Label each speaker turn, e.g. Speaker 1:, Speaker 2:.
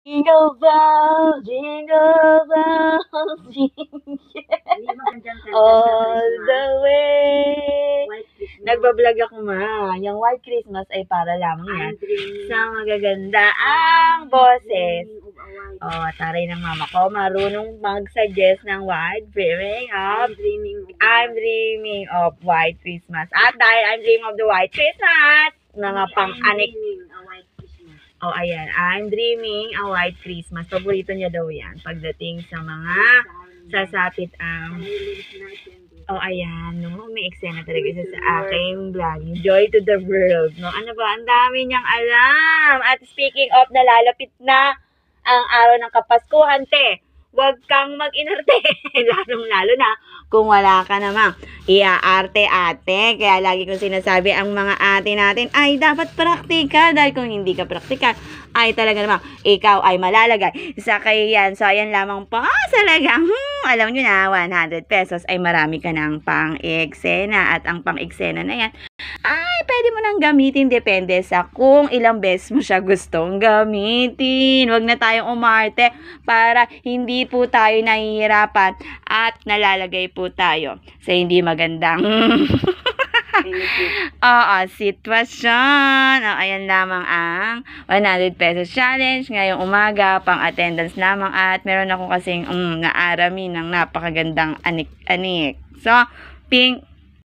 Speaker 1: Jingle bells, jingle bells, all the way. Nagbablog ako Yung White Christmas ay para lamang yan sa magaganda ang boses. Taray ng mama ko, marunong mag-suggest ng I'm dreaming of White Christmas. At dahil I'm dreaming of the White Christmas, mga pang-anik. Ayan. I'm dreaming a White Christmas. Paborito niya daw yan. Pagdating sa mga sasapit ang... ayan. No? May eksena talaga isa sa aking vlog. Joy to the world. No? Ano ba? Ang dami niyang alam. At speaking of, nalalapit na ang araw ng Kapaskuhan, te. Huwag kang mag-inarte. Lalong-lalo na kung wala ka namang iaarte-ate. Kaya lagi kong sinasabi, ang mga ate natin ay dapat praktikal. Dahil kung hindi ka praktikal, ay talaga namang ikaw ay malalagay sa kahiyan. So, ayan lamang po. Salagang, alam nyo na, 100 pesos ay marami ka ng pang-eksena. At ang pang-eksena na yan, ay pwede mo nang gamitin. Depende sa kung ilang beses mo siya gustong gamitin. Huwag na tayong umarte para hindi po tayo nahihirapan at nalalagay po tayo sa hindi magandang sitwasyon. Ayan lamang ang 100 pesos challenge ngayong umaga, pang attendance lamang, at meron ako kasing naarami ng napakagandang anik-anik. So, ping